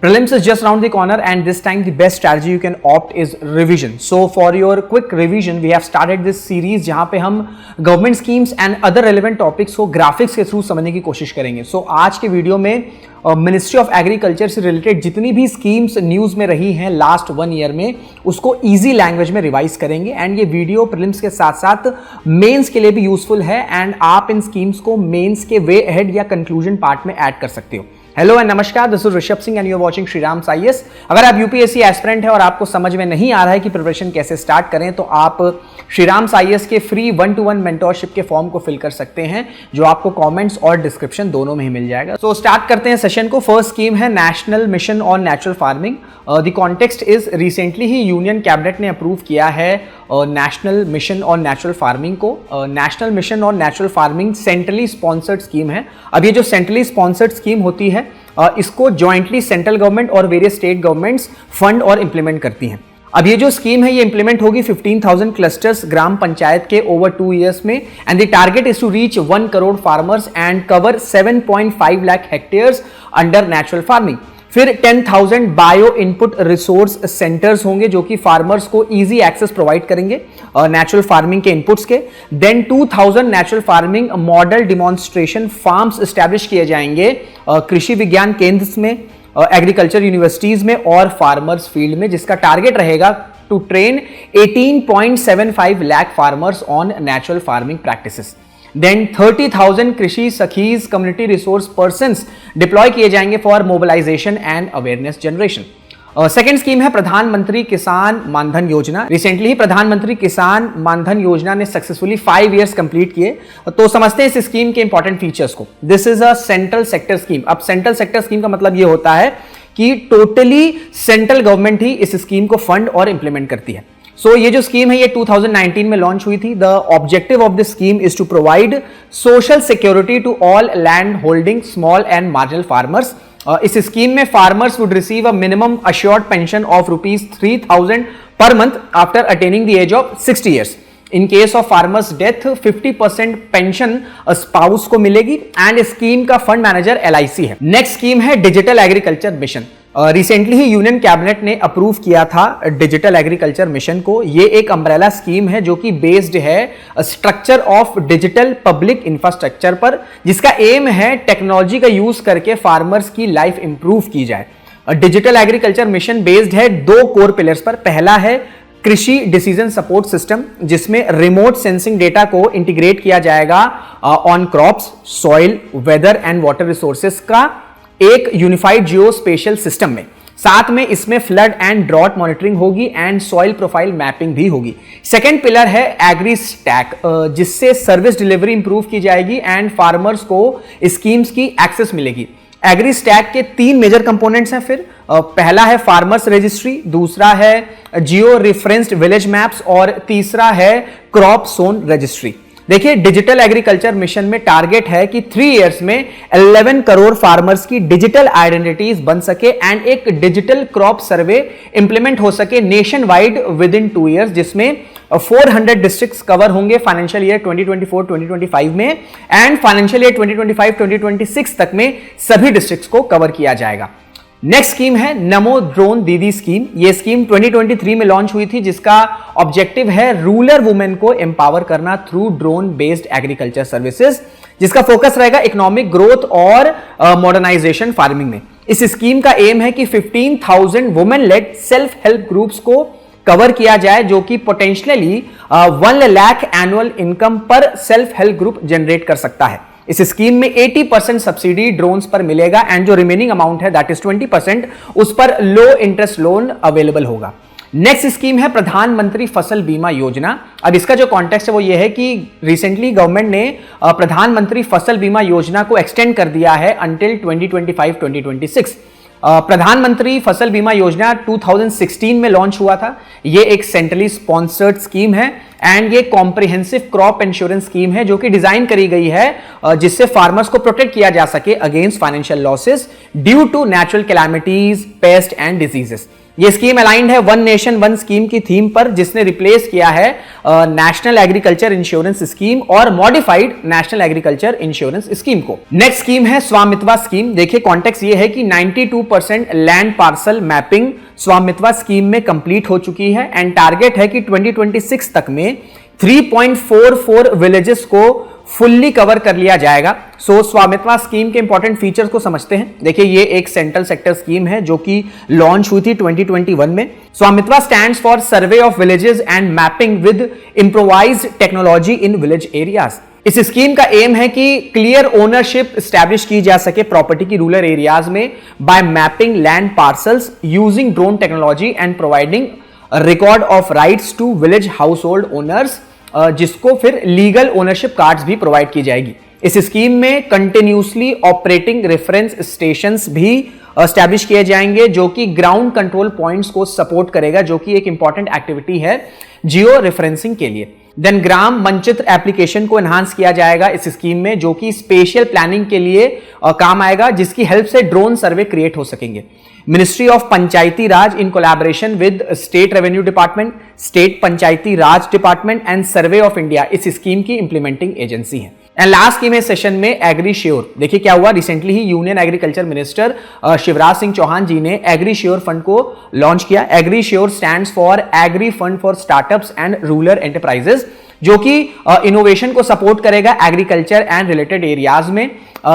Prelims is just around the corner, and this time the best strategy you can opt is revision. So for your quick revision, we have started this series जहाँ पे हम government schemes and other relevant topics को graphics के through समझने की कोशिश करेंगे. सो आज के वीडियो में मिनिस्ट्री ऑफ एग्रीकल्चर से रिलेटेड जितनी भी स्कीम्स न्यूज़ में रही हैं लास्ट 1 ईयर में, उसको ईजी लैंग्वेज में रिवाइज करेंगे. एंड ये वीडियो प्रीलिम्स के साथ साथ मेंस के लिए भी यूजफुल है, एंड आप इन स्कीम्स को मेंस के वे अहेड या कंक्लूजन पार्ट में ऐड कर सकते हो. हेलो एंड नमस्कार, this is Rishabh Singh and you are watching Shriram IAS. अगर आप यूपीएससी एस्पिरेंट है और आपको समझ में नहीं आ रहा है कि प्रिपरेशन कैसे स्टार्ट करें, तो आप श्रीराम आईएएस के फ्री 1-to-1 मेंटोरशिप के फॉर्म को फिल कर सकते हैं, जो आपको कमेंट्स और डिस्क्रिप्शन दोनों में ही मिल जाएगा. तो स्टार्ट करते हैं सेशन को. फर्स्ट स्कीम है national mission on natural farming. The context is recently ही यूनियन कैबिनेट ने अप्रूव किया है national mission on natural farming को. National mission on natural farming centrally sponsored scheme है. अब ये जो सेंट्रली स्पॉन्सर्ड स्कीम होती है, इसको जॉइंटली सेंट्रल गवर्नमेंट और वेरियस स्टेट गवर्नमेंट्स फंड और इंप्लीमेंट करती हैं. अब ये जो स्कीम है ये इंप्लीमेंट होगी 15,000 क्लस्टर्स ग्राम पंचायत के ओवर 2 years में, and the target is to reach 1 crore farmers and cover 7.5 lakh hectares under natural farming. फिर 10,000 बायो इनपुट रिसोर्स सेंटर्स होंगे जो कि फार्मर्स को इजी एक्सेस प्रोवाइड करेंगे नेचुरल फार्मिंग के इनपुट्स के. Then 2,000 natural farming model demonstration farms establish किए जाएंगे कृषि विज्ञान केंद्र में, एग्रीकल्चर यूनिवर्सिटीज में और फार्मर्स फील्ड में, जिसका टारगेट रहेगा to train 18.75 lakh farmers on natural farming practices. Then 30,000 कृषि सखीज कम्युनिटी रिसोर्स पर्सन्स डिप्लॉय किए जाएंगे for mobilisation and awareness generation. Second scheme है प्रधानमंत्री किसान मानधन योजना. रिसेंटली ही प्रधानमंत्री किसान मानधन योजना ने सक्सेसफुली 5 years कंप्लीट किए. तो समझते हैं इस स्कीम के इंपॉर्टेंट फीचर्स को. This is a central sector scheme. अब सेंट्रल सेक्टर स्कीम का मतलब ये होता है कि टोटली सेंट्रल गवर्नमेंट ही इस स्कीम को फंड और इंप्लीमेंट करती है. सो ये जो स्कीम है ये 2019 में लॉन्च हुई थी. The objective of this scheme is to provide social security to all land holding small and marginal farmers. इस स्कीम में farmers would receive a minimum assured pension of ₹3,000 per month after attaining the age of 60 years. In case of farmers death 50% pension spouse को मिलेगी, and scheme का fund manager LIC है. Next scheme है digital agriculture mission. Recently ही union cabinet ने approve किया था digital agriculture mission को. ये एक अम्ब्रेला स्कीम है जो कि बेस्ड है structure of digital public infrastructure पर, जिसका एम है टेक्नोलॉजी का यूज करके फार्मर्स की लाइफ इंप्रूव की जाए. डिजिटल एग्रीकल्चर मिशन बेस्ड है 2 कोर पिलर्स पर. पहला है कृषि डिसीजन सपोर्ट सिस्टम, जिसमें रिमोट सेंसिंग डेटा को इंटीग्रेट किया जाएगा on crops, soil, weather and water resources का एक यूनिफाइड जियो स्पेशल सिस्टम में. साथ में इसमें फ्लड एंड ड्रॉट मॉनिटरिंग होगी एंड सॉइल प्रोफाइल मैपिंग भी होगी. सेकेंड पिलर है एग्री स्टैक, जिससे सर्विस डिलीवरी इंप्रूव की जाएगी एंड फार्मर्स को स्कीम्स की एक्सेस मिलेगी. एग्री स्टैक के 3 मेजर कंपोनेंट्स हैं. फिर पहला है फार्मर्स रजिस्ट्री, दूसरा है जियो रेफरेंस्ड विलेज मैप्स और तीसरा है क्रॉप जोन रजिस्ट्री. देखिए, डिजिटल एग्रीकल्चर मिशन में टारगेट है कि 3 years में 11 करोड़ फार्मर्स की डिजिटल आइडेंटिटीज बन सके एंड एक डिजिटल क्रॉप सर्वे इंप्लीमेंट हो सके nation wide with in 2 years, जिसमें 400 डिस्ट्रिक्ट्स कवर होंगे फाइनेंशियल ईयर 2024-2025 में, एंड फाइनेंशियल ईयर 2025-2026 तक में सभी डिस्ट्रिक्ट्स को कवर किया जाएगा. नेक्स्ट स्कीम है नमो ड्रोन दीदी स्कीम. ये स्कीम 2023 में लॉन्च हुई थी, जिसका ऑब्जेक्टिव है रूरल वुमेन को एम्पावर करना through drone based agriculture services, जिसका फोकस रहेगा इकोनॉमिक ग्रोथ और मॉडर्नाइजेशन फार्मिंग में. इस स्कीम का एम है कि 15,000 women lead self help groups को कवर किया जाए, जो कि पोटेंशियली 1 lakh एनुअल इनकम पर सेल्फ हेल्प ग्रुप जनरेट कर सकता है. इस स्कीम में 80% सब्सिडी ड्रोन्स पर मिलेगा, एंड जो रिमेनिंग अमाउंट है दैट इज 20%, उस पर लो इंटरेस्ट लोन अवेलेबल होगा. नेक्स्ट स्कीम है प्रधानमंत्री फसल बीमा योजना. अब इसका जो कॉन्टेक्स्ट है वो ये है कि रिसेंटली गवर्नमेंट ने प्रधानमंत्री फसल बीमा योजना को एक्सटेंड कर दिया है अंटिल 2025-2026. प्रधानमंत्री फसल बीमा योजना 2016 में लॉन्च हुआ था. ये एक सेंट्रली स्पॉन्सर्ड स्कीम है एंड ये कॉम्प्रिहेंसिव क्रॉप इंश्योरेंस स्कीम है जो कि डिजाइन करी गई है जिससे फार्मर्स को प्रोटेक्ट किया जा सके against financial losses due to natural calamities, pest and diseases. ये स्कीम अलाइंड है वन नेशन वन स्कीम की थीम पर, जिसने रिप्लेस किया है नेशनल एग्रीकल्चर इंश्योरेंस स्कीम और modified national agriculture insurance scheme को। नेक्स्ट स्कीम है स्वामित्व स्कीम। देखिए कॉन्टेक्स्ट ये है कि 92% land parcel mapping Swamitva scheme में कंप्लीट हो चुकी है एंड टारगेट है कि 2026 तक में 3.44 विलेजेस को फुल्ली कवर कर लिया जाएगा। सो स्वामित्व स्कीम के इंपॉर्टेंट फीचर्स को समझते हैं। देखिए ये एक सेंट्रल सेक्टर स्कीम है जो कि लॉन्च हुई थी 2021 में। स्वामित्व stands for survey of villages and mapping with improvised technology in village areas. इस स्कीम का एम है कि क्लियर ओनरशिप स्टैब्लिश की जा सके प्रॉपर्टी की रूरल एरियाज में by mapping land parcels using drone technology and providing record of rights to village household owners, जिसको फिर लीगल ओनरशिप कार्ड्स भी प्रोवाइड की जाएगी। इस स्कीम में कंटिन्यूसली ऑपरेटिंग रेफरेंस स्टेशंस भी एस्टैब्लिश किए जाएंगे जो कि ग्राउंड कंट्रोल पॉइंट्स को सपोर्ट करेगा, जो कि एक इंपॉर्टेंट एक्टिविटी है जियो रेफरेंसिंग के लिए। देन ग्राम मानचित्र एप्लीकेशन को एनहांस किया जाएगा इस स्कीम में, जो कि स्पेशल प्लानिंग के लिए काम आएगा, जिसकी हेल्प से ड्रोन सर्वे क्रिएट हो सकेंगे। Ministry of panchayati raj in collaboration with state revenue department, state panchayati raj department and survey of India इस स्कीम की इंप्लीमेंटिंग एजेंसी है। एंड लास्ट स्कीम है सेशन में एग्री श्योर। देखिए क्या हुआ, रिसेंटली ही union agriculture minister Shivraj Singh Chouhan ji ने एग्री श्योर फंड को लॉन्च किया। Agri sure stands for agri fund for startups and rural enterprises, जो कि इनोवेशन को सपोर्ट करेगा एग्रीकल्चर एंड रिलेटेड एरियाज में।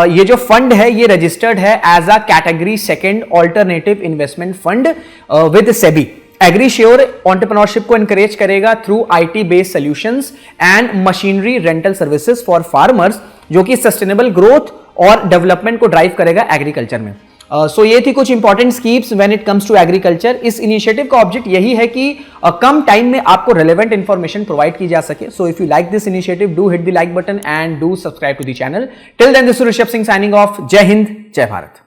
ये जो फंड है ये रजिस्टर्ड है as a category second alternative investment fund with SEBI. AgriSure entrepreneurship को एनकरेज करेगा through IT based solutions and machinery rental services for farmers, जो कि सस्टेनेबल ग्रोथ और डेवलपमेंट को ड्राइव करेगा एग्रीकल्चर में। सो ये थी कुछ important schemes when it comes to agriculture. इस इनिशिएटिव का ऑब्जेक्ट यही है कि कम टाइम में आपको रेलेवेंट इंफॉर्मेशन प्रोवाइड की जा सके। So if you like this initiative, do hit the like button and do subscribe to the channel. Till then this is Rishabh Singh signing off. जय हिंद, जय भारत।